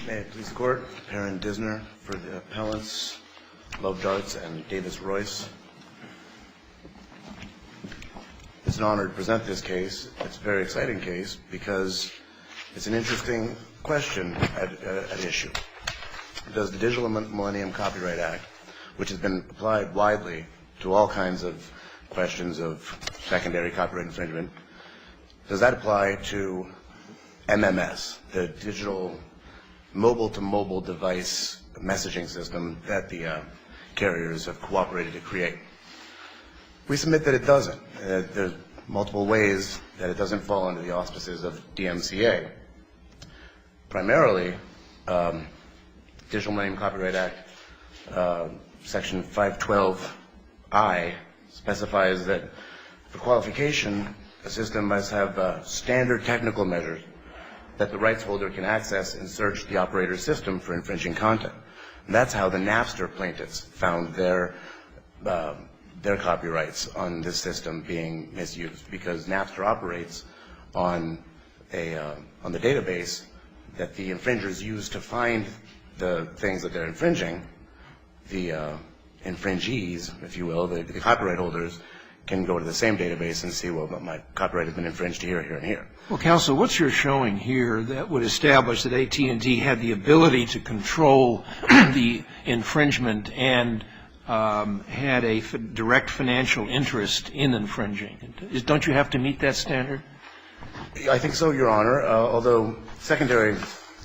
May it please the Court, Perrin Disner for the appellants, Luvdarts and Davis Royce. It's an honor to present this case. It's a very exciting case because it's an interesting question at issue. Does the Digital Millennium Copyright Act, which has been applied widely to all kinds of questions of secondary copyright infringement, does that apply to MMS, the digital mobile-to-mobile device messaging system that the carriers have cooperated to create? We submit that it doesn't. There's multiple ways that it doesn't fall under the auspices of DMCA. Primarily, Digital Millennium Copyright Act, Section 512I, specifies that for qualification, a system must have standard technical measures that the rights holder can access and search the operator's system for infringing content. And that's how the Napster plaintiffs found their copyrights on this system being misused, because Napster operates on the database that the infringers use to find the things that they're infringing. The infringees, if you will, the copyright holders, can go to the same database and see, well, my copyright has been infringed here, here, and here. Well, counsel, what's your showing here that would establish that AT&T had the ability to control the infringement and had a direct financial interest in infringing? Don't you have to meet that standard? I think so, Your Honor, although secondary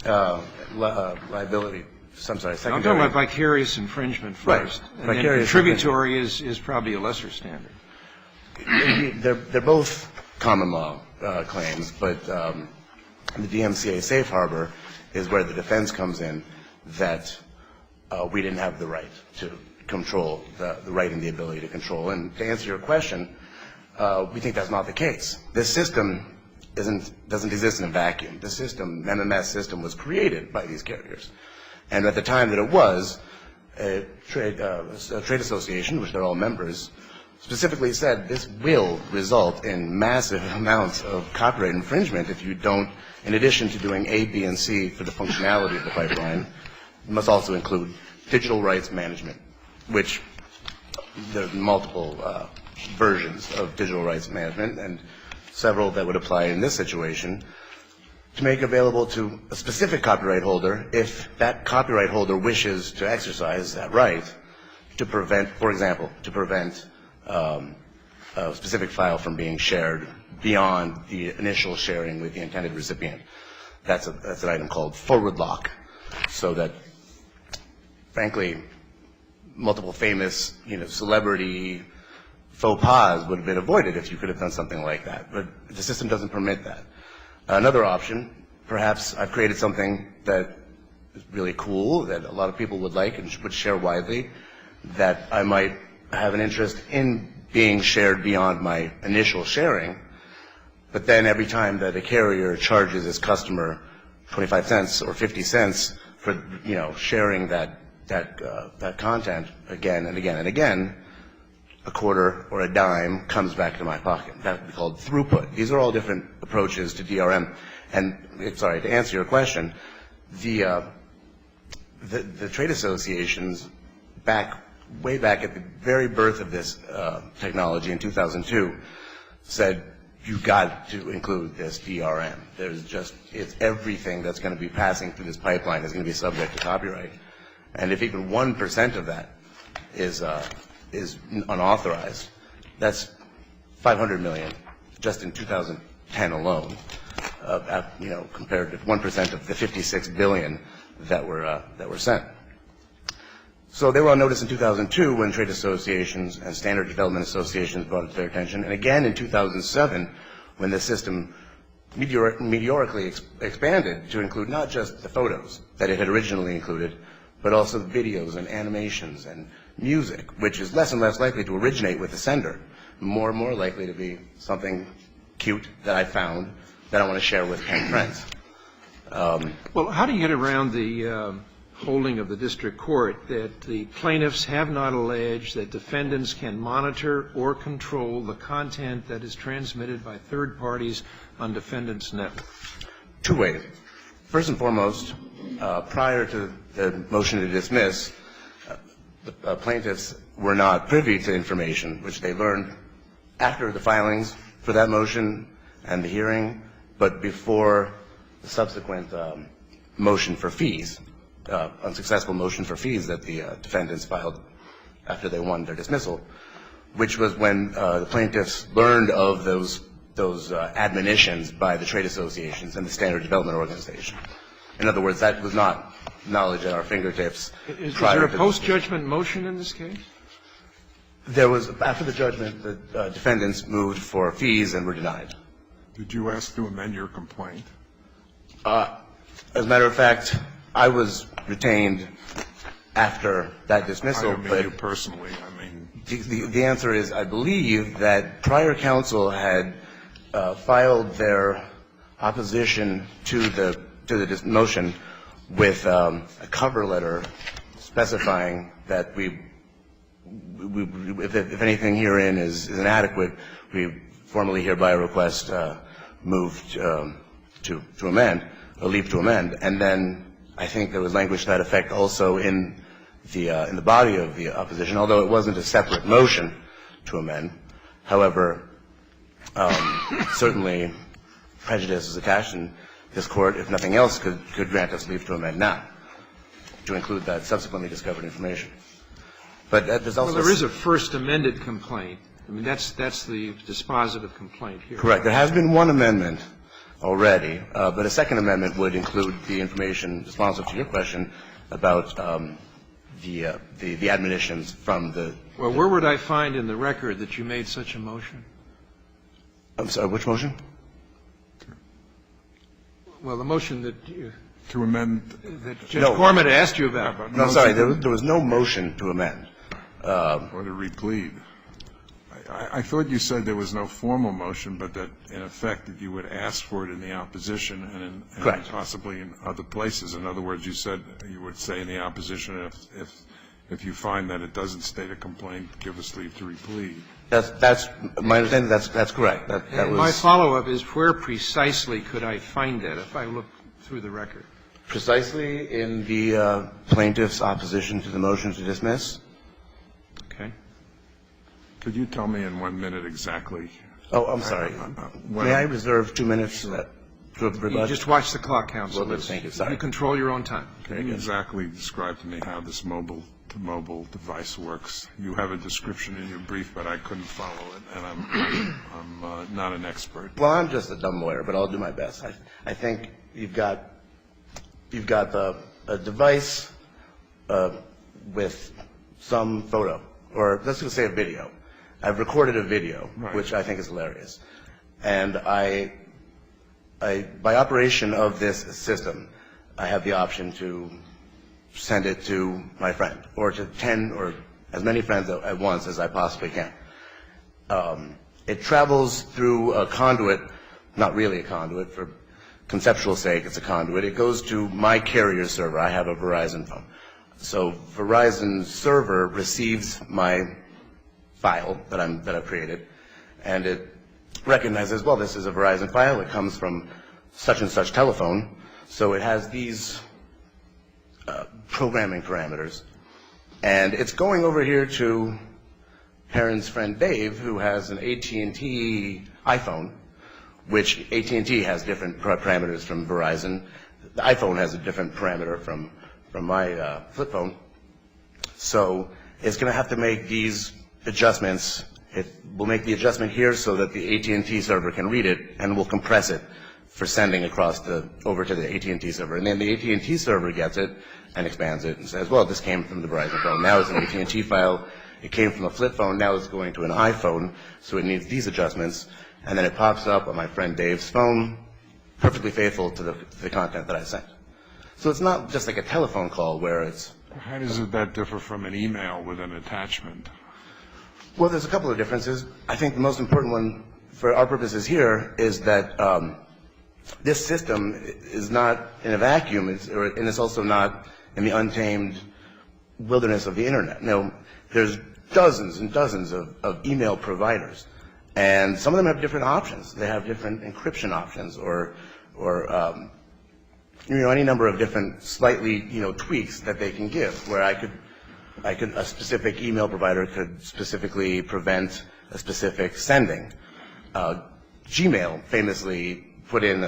liability, secondary. I'm talking about vicarious infringement first. Right. And then contributory is probably a lesser standard. They're both common law claims, but the DMCA safe harbor is where the defense comes in that we didn't have the right to control, the right and the ability to control. And to answer your question, we think that's not the case. This system doesn't exist in a vacuum. The system, MMS system, was created by these carriers. And at the time that it was, a trade association, which they're all members, specifically said this will result in massive amounts of copyright infringement if you don't, in addition to doing A, B, and C for the functionality of the pipeline, you must also include digital rights management, which there are multiple versions of digital rights management, and several that would apply in this situation, to make available to a specific copyright holder if that copyright holder wishes to exercise that right to prevent, for example, a specific file from being shared beyond the initial sharing with the intended recipient. That's an item called forward lock, so that, frankly, multiple famous, celebrity faux pas would have been avoided if you could have done something like that. But the system doesn't permit that. Another option, perhaps I've created something that is really cool, that a lot of people would like and would share widely, that I might have an interest in being shared beyond my initial sharing, but then every time that a carrier charges its customer 25 cents or 50 cents for, sharing that content again and again and again, a quarter or a dime comes back to my pocket. That would be called throughput. These are all different approaches to DRM. And, sorry, to answer your question, the trade associations way back at the very birth of this technology in 2002 said, you've got to include this DRM. It's everything that's going to be passing through this pipeline is going to be subject to copyright. And if even 1% of that is unauthorized, that's 500 million just in 2010 alone, compared to 1% of the 56 billion that were sent. So they were on notice in 2002 when trade associations and standard development associations brought it to their attention, and again in 2007 when the system meteorically expanded to include not just the photos that it had originally included, but also the videos and animations and music, which is less and less likely to originate with the sender, more and more likely to be something cute that I found that I want to share with 10 friends. Well, how do you get around the holding of the district court that the plaintiffs have not alleged that defendants can monitor or control the content that is transmitted by third parties on defendants' networks? Two ways. First and foremost, prior to the motion to dismiss, the plaintiffs were not privy to information which they learned after the filings for that motion and the hearing, but before the subsequent motion for fees, unsuccessful motion for fees that the defendants filed after they won their dismissal, which was when the plaintiffs learned of those admonitions by the trade associations and the Standard Development Organization. In other words, that was not knowledge at our fingertips. Is there a post-judgment motion in this case? There was, after the judgment, the defendants moved for fees and were denied. Did you ask to amend your complaint? As a matter of fact, I was retained after that dismissal. I don't mean you personally. I mean, the answer is, I believe that prior counsel had filed their opposition to the motion with a cover letter specifying that if anything herein is inadequate, we formally hereby request move to amend, or leave to amend. And then I think there was language to that effect also in the body of the opposition, although it wasn't a separate motion to amend. However, certainly prejudice is attached, and this Court, if nothing else, could grant us leave to amend now to include that subsequently discovered information. But there's also... Well, there is a first amended complaint. I mean, that's the dispositive complaint here. Correct. There has been one amendment already, but a second amendment would include the information responsive to your question about the admonitions from the... Well, where would I find in the record that you made such a motion? I'm sorry, which motion? Well, the motion that you... To amend... That Judge Corman asked you about. No, sorry, there was no motion to amend. Or to replead. I thought you said there was no formal motion, but that, in effect, that you would ask for it in the opposition and possibly in other places. In other words, you said you would say in the opposition, if you find that it doesn't state a complaint, give us leave to replead. That's my understanding. That's correct. That was... My follow-up is, where precisely could I find that if I look through the record? Precisely in the plaintiff's opposition to the motion to dismiss. Okay. Could you tell me in 1 minute exactly? Oh, I'm sorry. May I reserve 2 minutes to rebut? You just watch the clock, counsel. Well, thank you. Sorry. You control your own time. Can you exactly describe to me how this mobile-to-mobile device works? You have a description in your brief, but I couldn't follow it, and I'm not an expert. Well, I'm just a dumb lawyer, but I'll do my best. I think you've got a device with some photo, or let's just say a video. I've recorded a video, right, which I think is hilarious. And I, by operation of this system, I have the option to send it to my friend, or to 10 or as many friends at once as I possibly can. It travels through a conduit, not really a conduit, for conceptual sake, it's a conduit. It goes to my carrier server. I have a Verizon phone. So Verizon's server receives my file that I've created, and it recognizes, well, this is a Verizon file. It comes from such and such telephone, so it has these programming parameters, and it's going over here to Perrin's friend Dave, who has an AT&T iPhone, which AT&T has different parameters from Verizon. The iPhone has a different parameter from my flip phone. So it's going to have to make these adjustments. It will make the adjustment here so that the AT&T server can read it, and will compress it for sending across over to the AT&T server. And then the AT&T server gets it and expands it and says, well, this came from the Verizon phone. Now it's an AT&T file. It came from a flip phone. Now it's going to an iPhone, so it needs these adjustments. And then it pops up on my friend Dave's phone, perfectly faithful to the content that I sent. So it's not just like a telephone call where it's... How does that differ from an email with an attachment? Well, there's a couple of differences. I think the most important one for our purposes here is that this system is not in a vacuum, and it's also not in the untamed wilderness of the Internet. Now, there's dozens and dozens of email providers, and some of them have different options. They have different encryption options or any number of different slightly, tweaks that they can give, where a specific email provider could specifically prevent a specific sending. Gmail famously put in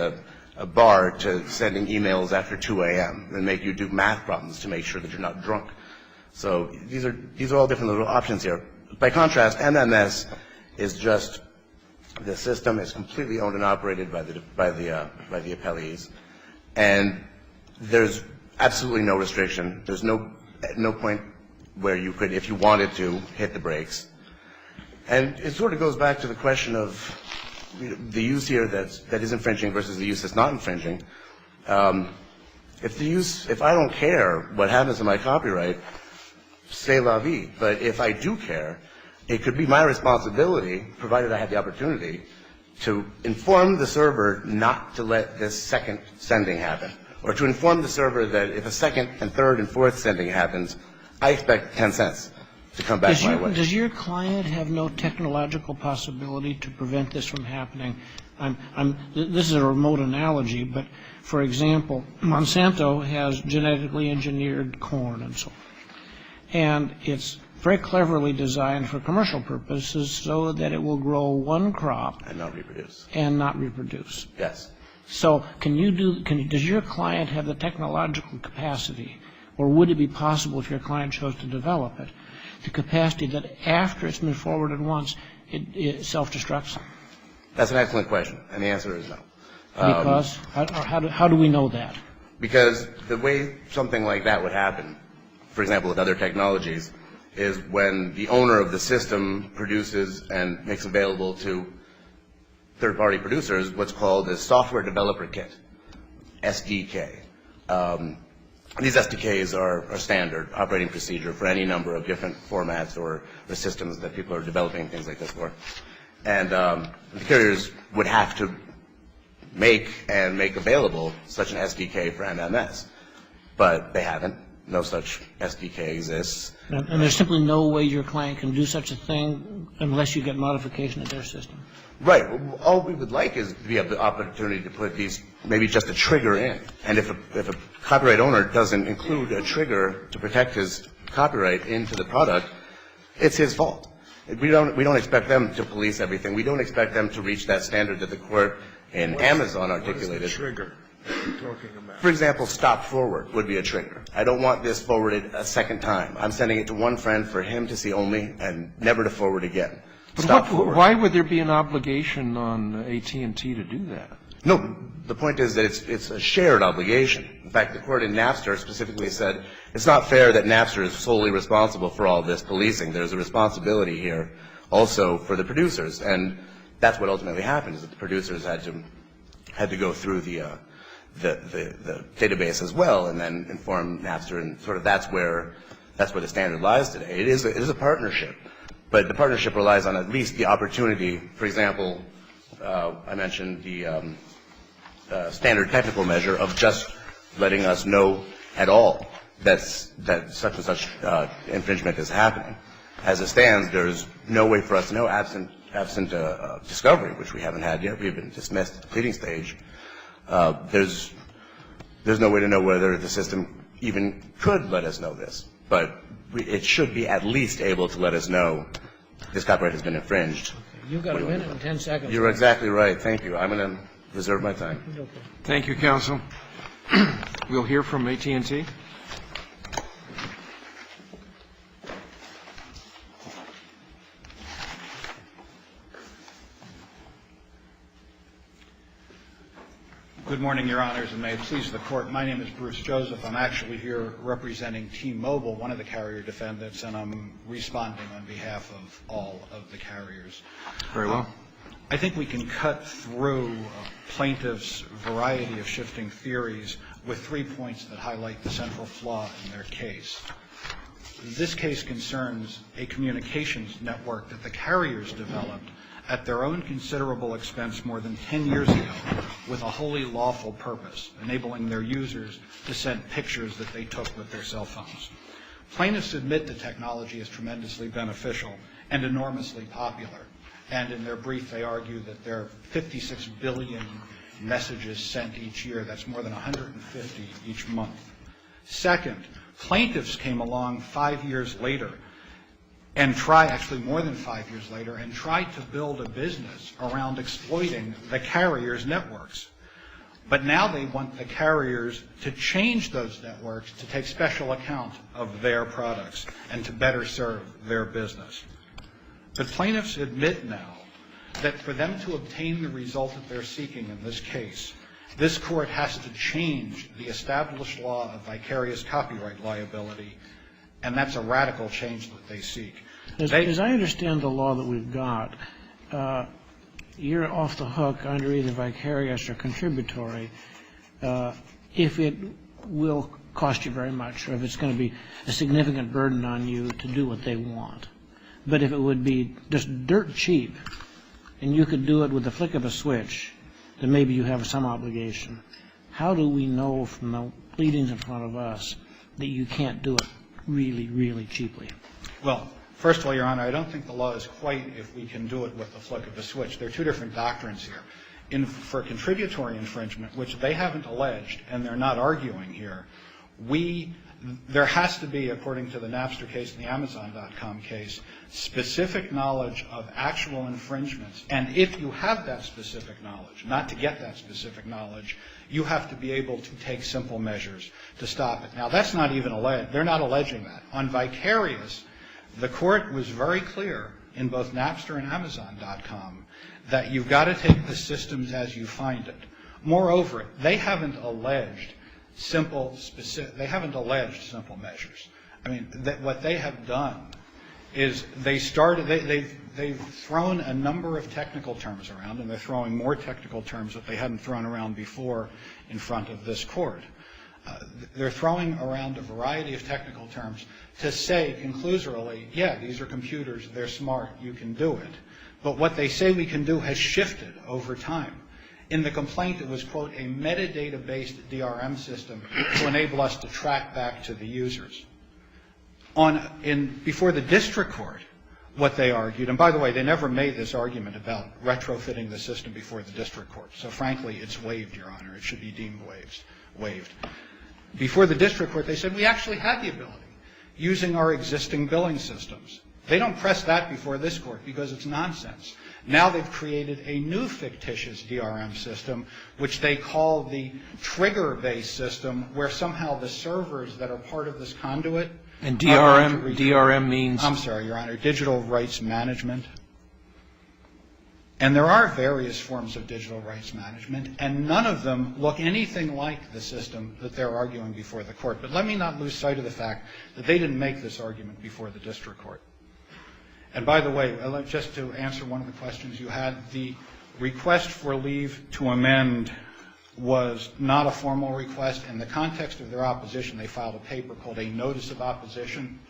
a bar to sending emails after 2 a.m. and make you do math problems to make sure that you're not drunk. So these are all different little options here. By contrast, MMS is just the system is completely owned and operated by the appellees, and there's absolutely no restriction. There's no point where you could, if you wanted to, hit the brakes. And it sort of goes back to the question of the use here that is infringing versus the use that's not infringing. If I don't care what happens to my copyright, c'est la vie. But if I do care, it could be my responsibility, provided I have the opportunity, to inform the server not to let this second sending happen, or to inform the server that if a second and third and fourth sending happens, I expect 10 cents to come back my way. Does your client have no technological possibility to prevent this from happening? This is a remote analogy, but for example, Monsanto has genetically engineered corn and so on. And it's very cleverly designed for commercial purposes so that it will grow one crop And not reproduce. Yes. Yes. So does your client have the technological capacity, or would it be possible if your client chose to develop it, the capacity that after it's been forwarded once, it self-destructs? That's an excellent question, and the answer is no. Because? How do we know that? Because the way something like that would happen, for example, with other technologies, is when the owner of the system produces and makes available to third-party producers what's called a software developer kit, SDK. These SDKs are standard operating procedure for any number of different formats or systems that people are developing things like this for. And the carriers would have to make available such an SDK for MMS, but they haven't. No such SDK exists. And there's simply no way your client can do such a thing unless you get modification of their system. Right. All we would like is to have the opportunity to put these, maybe just a trigger in. And if a copyright owner doesn't include a trigger to protect his copyright into the product, it's his fault. We don't expect them to police everything. We don't expect them to reach that standard that the court in Amazon articulated. What is the trigger you're talking about? For example, stop forward would be a trigger. I don't want this forwarded a second time. I'm sending it to one friend for him to see only and never to forward again. Stop forward. Why would there be an obligation on AT&T to do that? No, the point is that it's a shared obligation. In fact, the court in Napster specifically said it's not fair that Napster is solely responsible for all this policing. There's a responsibility here also for the producers, and that's what ultimately happened, is that the producers had to go through the database as well, and then inform Napster, and sort of that's where the standard lies today. It is a partnership, but the partnership relies on at least the opportunity. For example, I mentioned the standard technical measure of just letting us know at all that such and such infringement is happening. As it stands, there's no way for us to know, absent discovery, which we haven't had yet. We've been dismissed at the pleading stage. There's no way to know whether the system even could let us know this, but it should be at least able to let us know this copyright has been infringed. You've got a minute and 10 seconds. You're exactly right. Thank you. I'm going to reserve my time. Okay. Thank you, counsel. We'll hear from AT&T. Good morning, Your Honors, and may it please the Court. My name is Bruce Joseph. I'm actually here representing T-Mobile, one of the carrier defendants, and I'm responding on behalf of all of the carriers. Very well. I think we can cut through plaintiffs' variety of shifting theories with 3 points that highlight the central flaw in their case. This case concerns a communications network that the carriers developed at their own considerable expense more than 10 years ago with a wholly lawful purpose, enabling their users to send pictures that they took with their cell phones. Plaintiffs admit the technology is tremendously beneficial and enormously popular, and in their brief they argue that there are 56 billion messages sent each year. That's more than 150 each month. Second, plaintiffs came along 5 years later and actually more than 5 years later, and tried to build a business around exploiting the carriers' networks. But now they want the carriers to change those networks to take special account of their products and to better serve their business. But plaintiffs admit now that for them to obtain the result that they're seeking in this case, this court has to change the established law of vicarious copyright liability, and that's a radical change that they seek. As I understand the law that we've got, you're off the hook under either vicarious or contributory if it will cost you very much or if it's going to be a significant burden on you to do what they want. But if it would be just dirt cheap and you could do it with the flick of a switch, then maybe you have some obligation. How do we know from the pleadings in front of us that you can't do it really, really cheaply? Well, first of all, Your Honor, I don't think the law is quite if we can do it with the flick of a switch. There are two different doctrines here. For contributory infringement, which they haven't alleged and they're not arguing here, there has to be, according to the Napster case and the Amazon.com case, specific knowledge of actual infringements. And if you have that specific knowledge, not to get that specific knowledge, you have to be able to take simple measures to stop it. Now, that's not even alleged. They're not alleging that. On vicarious, the court was very clear in both Napster and Amazon.com that you've got to take the systems as you find it. Moreover, they haven't alleged simple measures. I mean, what they have done is they've thrown a number of technical terms around, and they're throwing more technical terms that they hadn't thrown around before in front of this court. They're throwing around a variety of technical terms to say conclusorily, yeah, these are computers, they're smart, you can do it. But what they say we can do has shifted over time. In the complaint, it was, quote, a metadata-based DRM system to enable us to track back to the users. Before the district court, what they argued, and by the way, they never made this argument about retrofitting the system before the district court. So frankly, it's waived, Your Honor. It should be deemed waived. Before the district court, they said we actually had the ability using our existing billing systems. They don't press that before this court because it's nonsense. Now they've created a new fictitious DRM system, which they call the trigger-based system, where somehow the servers that are part of this conduit. And DRM means? I'm sorry, Your Honor, digital rights management. And there are various forms of digital rights management, and none of them look anything like the system that they're arguing before the court. But let me not lose sight of the fact that they didn't make this argument before the district court. And by the way, just to answer one of the questions you had, the request for leave to amend was not a formal request. In the context of their opposition, they filed a paper called a notice of opposition.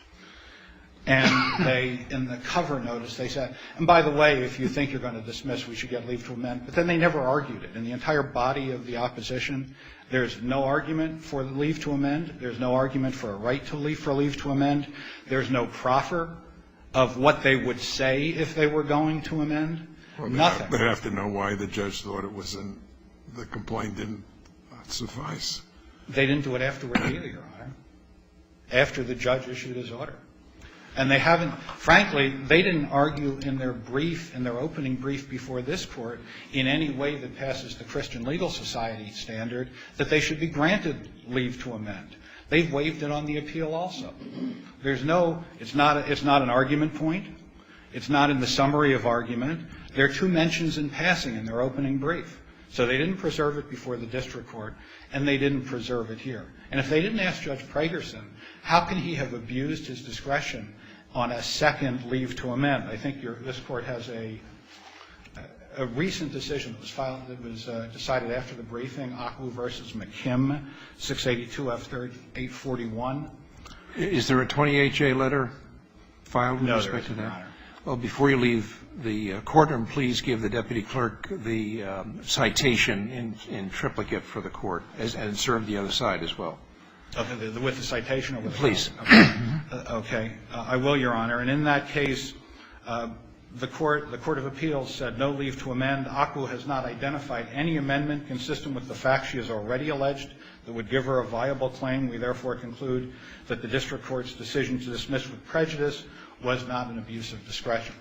And in the cover notice, they said, and by the way, if you think you're going to dismiss, we should get leave to amend. But then they never argued it. In the entire body of the opposition, there's no argument for the leave to amend. There's no argument for a right to leave to amend. There's no proffer of what they would say if they were going to amend. Well, Nothing. They'd have to know why the judge thought it was the complaint didn't suffice. They didn't do it afterward either, Your Honor, after the judge issued his order. And they haven't, frankly, they didn't argue in their brief, in their opening brief before this court, in any way that passes the Christian Legal Society standard, that they should be granted leave to amend. They've waived it on the appeal also. There's no, it's not an argument point. It's not in the summary of argument. There are two mentions in passing in their opening brief. So they didn't preserve it before the district court, and they didn't preserve it here. And if they didn't ask Judge Pragerson, how can he have abused his discretion on a second leave to amend? I think this court has a recent decision that was filed, that was decided after the briefing, Akwu versus McKim, 682 F. 3rd, 841. Is there a 20HA letter filed with respect to that? No, there isn't, Your Honor. Well, before you leave the courtroom, please give the deputy clerk the citation in triplicate for the court, and serve the other side as well. Okay, with the citation or with the Please. Okay. I will, Your Honor. And in that case, the Court of Appeals said no leave to amend. Aku has not identified any amendment consistent with the facts she has already alleged that would give her a viable claim. We therefore conclude that the district court's decision to dismiss with prejudice was not an abuse of discretion.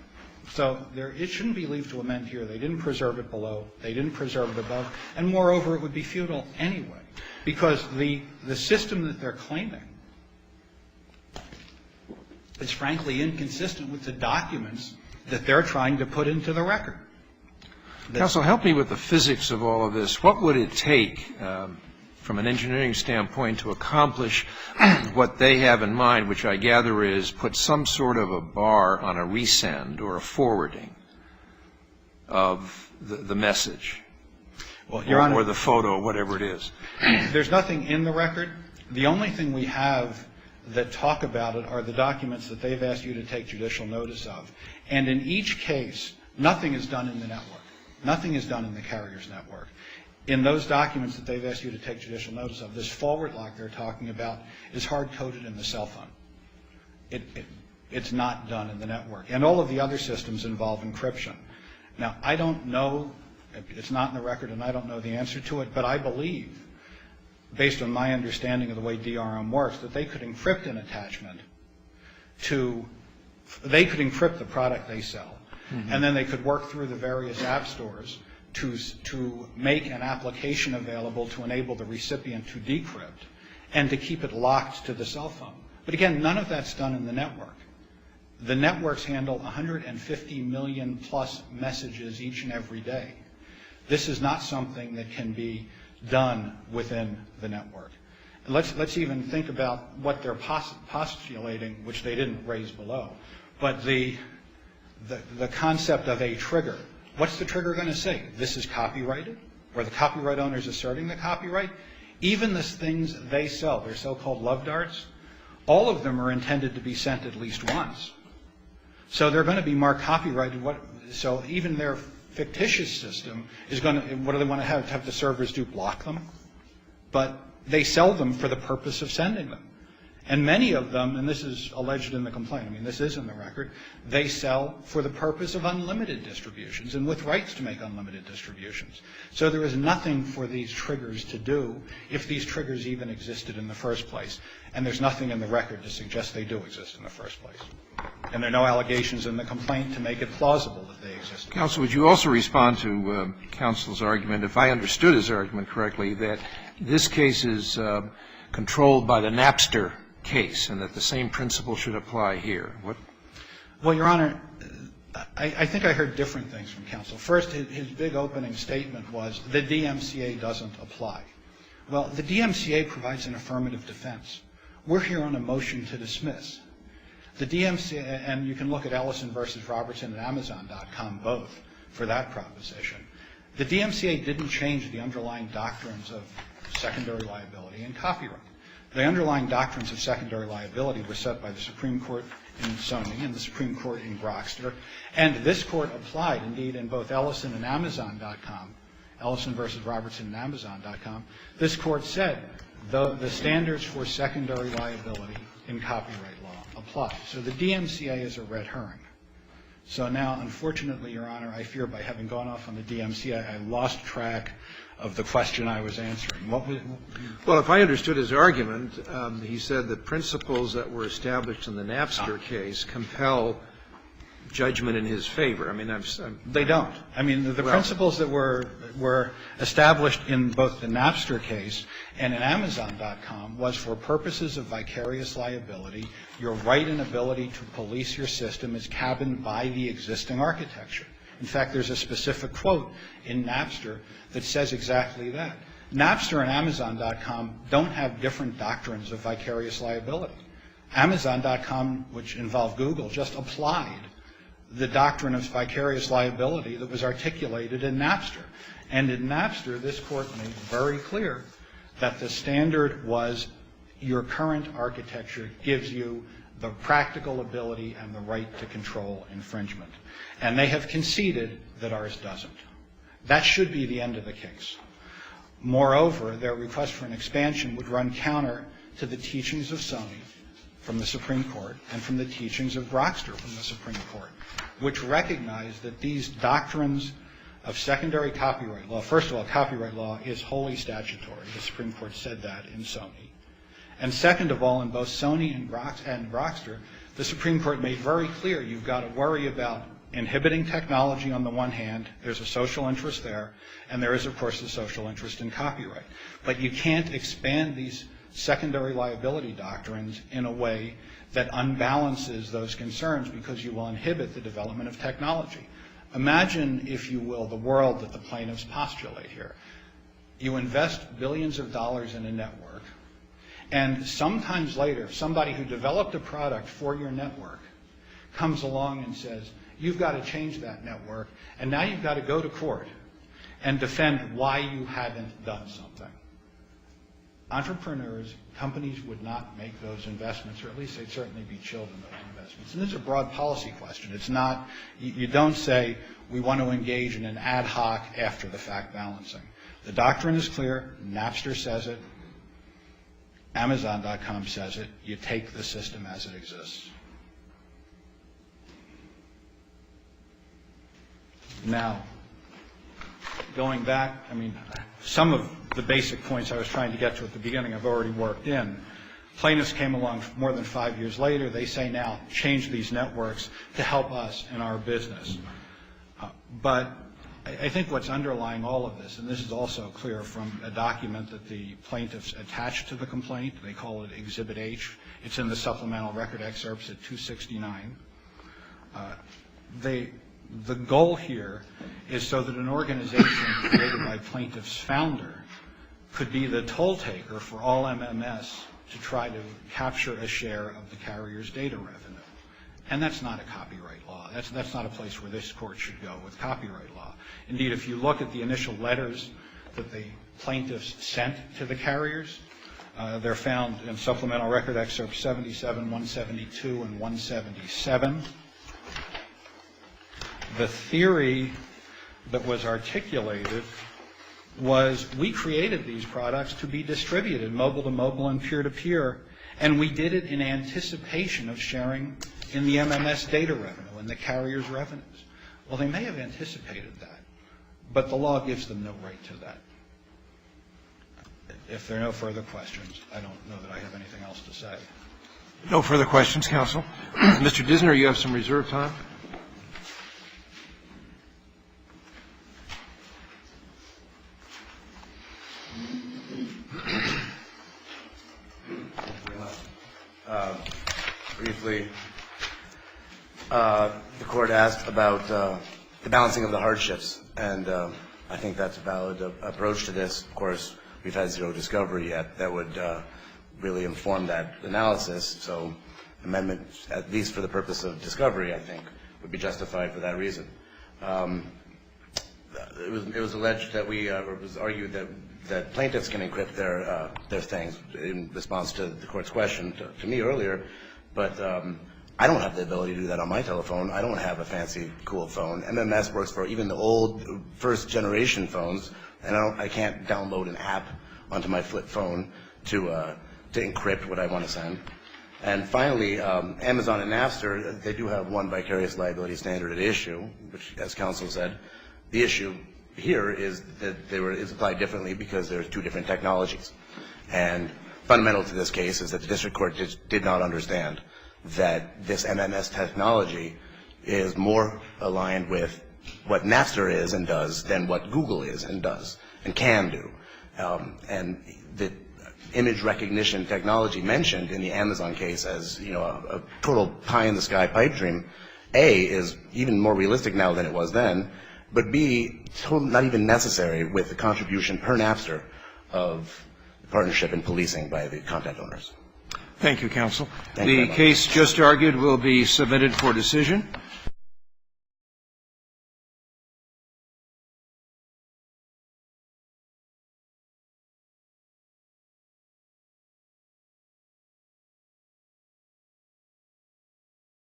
So it shouldn't be leave to amend here. They didn't preserve it below. They didn't preserve it above. And moreover, it would be futile anyway, because the system that they're claiming is frankly inconsistent with the documents that they're trying to put into the record. Counsel, help me with the physics of all of this. What would it take from an engineering standpoint to accomplish what they have in mind, which I gather is put some sort of a bar on a resend or a forwarding of the message, well, Your Honor, or the photo, or whatever it is? There's nothing in the record. The only thing we have that talk about it are the documents that they've asked you to take judicial notice of. And in each case, nothing is done in the network. Nothing is done in the carrier's network. In those documents that they've asked you to take judicial notice of, this forward lock they're talking about is hard-coded in the cell phone. It's not done in the network. And all of the other systems involve encryption. Now, I don't know, it's not in the record and I don't know the answer to it, but I believe, based on my understanding of the way DRM works, that they could encrypt an attachment they could encrypt the product they sell, and then they could work through the various app stores to make an application available to enable the recipient to decrypt and to keep it locked to the cell phone. But again, none of that's done in the network. The networks handle 150 million plus messages each and every day. This is not something that can be done within the network. And let's even think about what they're postulating, which they didn't raise below. But the concept of a trigger. What's the trigger going to say? This is copyrighted? Or the copyright owner is asserting the copyright? Even the things they sell, their so-called Luvdarts, all of them are intended to be sent at least once. So they're going to be marked copyrighted. So even their fictitious system is going to, what do they want to have the servers do? Block them? But they sell them for the purpose of sending them. And many of them, and this is alleged in the complaint, I mean, this is in the record, they sell for the purpose of unlimited distributions and with rights to make unlimited distributions. So there is nothing for these triggers to do if these triggers even existed in the first place. And there's nothing in the record to suggest they do exist in the first place. And there are no allegations in the complaint to make it plausible that they exist. Counsel, would you also respond to counsel's argument, if I understood his argument correctly, that this case is controlled by the Napster case and that the same principle should apply here? Well, Your Honor, I think I heard different things from counsel. First, his big opening statement was the DMCA doesn't apply. Well, the DMCA provides an affirmative defense. We're here on a motion to dismiss. The DMCA, and you can look at Ellison versus Robertson and Amazon.com both for that proposition. The DMCA didn't change the underlying doctrines of secondary liability and copyright. The underlying doctrines of secondary liability were set by the Supreme Court in Sony and the Supreme Court in Grokster. And this court applied, indeed, in both Ellison and Amazon.com, Ellison versus Robertson and Amazon.com, this court said the standards for secondary liability in copyright law apply. So the DMCA is a red herring. So now, unfortunately, Your Honor, I fear by having gone off on the DMCA, I lost track of the question I was answering. Well, if I understood his argument, he said the principles that were established in the Napster case compel judgment in his favor. I mean, they don't. I mean, the principles that were established in both the Napster case and in Amazon.com was for purposes of vicarious liability, your right and ability to police your system is cabined by the existing architecture. In fact, there's a specific quote in Napster that says exactly that. Napster and Amazon.com don't have different doctrines of vicarious liability. Amazon.com, which involved Google, just applied the doctrine of vicarious liability that was articulated in Napster. And in Napster, this court made very clear that the standard was your current architecture gives you the practical ability and the right to control infringement. And they have conceded that ours doesn't. That should be the end of the case. Moreover, their request for an expansion would run counter to the teachings of Sony from the Supreme Court and from the teachings of Grokster from the Supreme Court. which recognized that these doctrines of secondary copyright law, first of all, copyright law is wholly statutory. The Supreme Court said that in Sony. And second of all, in both Sony and Grokster, the Supreme Court made very clear you've got to worry about inhibiting technology on the one hand. There's a social interest there, and there is, of course, a social interest in copyright. But you can't expand these secondary liability doctrines in a way that unbalances those concerns because you will inhibit the development of technology. Imagine, if you will, the world that the plaintiffs postulate here. You invest billions of dollars in a network, and sometimes later, somebody who developed a product for your network comes along and says, you've got to change that network, and now you've got to go to court and defend why you haven't done something. Entrepreneurs, companies would not make those investments, or at least they'd certainly be chilled in those investments. And this is a broad policy question. It's not, you don't say we want to engage in an ad hoc after the fact balancing. The doctrine is clear. Napster says it. Amazon.com says it. You take the system as it exists. Now, going back, I mean, some of the basic points I was trying to get to at the beginning I've already worked in. Plaintiffs came along more than 5 years later. They say now, change these networks to help us in our business. But I think what's underlying all of this, and this is also clear from a document that the plaintiffs attached to the complaint, they call it Exhibit H. It's in the supplemental record excerpts at 269. The goal here is so that an organization created by plaintiff's founder could be the toll taker for all MMS to try to capture a share of the carrier's data revenue. And that's not a copyright law. That's not a place where this court should go with copyright law. Indeed, if you look at the initial letters that the plaintiffs sent to the carriers, they're found in supplemental record excerpts 77, 172, and 177. The theory that was articulated was we created these products to be distributed mobile to mobile and peer to peer, and we did it in anticipation of sharing in the MMS data revenue and the carrier's revenues. Well, they may have anticipated that, but the law gives them no right to that. If there are no further questions, I don't know that I have anything else to say. No further questions, counsel. Mr. Disner, you have some reserved time. Briefly, the court asked about the balancing of the hardships, and I think that's a valid approach to this. Of course, we've had zero discovery yet that would really inform that analysis, so amendment, at least for the purpose of discovery, I think, would be justified for that reason. It was alleged that or it was argued that plaintiffs can encrypt their things in response to the court's question to me earlier, but I don't have the ability to do that on my telephone. I don't have a fancy, cool phone. MMS works for even the old first-generation phones, and I can't download an app onto my flip phone to encrypt what I want to send. And finally, Amazon and Napster, they do have one vicarious liability standard at issue, which, as counsel said, the issue here is that it's applied differently because there's two different technologies. And fundamental to this case is that the district court did not understand that this MMS technology is more aligned with what Napster is and does than what Google is and does and can do. And the image recognition technology mentioned in the Amazon case as, you know, a total pie-in-the-sky pipe dream, A, is even more realistic now than it was then, but B, not even necessary with the contribution per Napster of the partnership in policing by the content owners. Thank you, counsel. Thank you very The much. case just argued will be submitted for decision.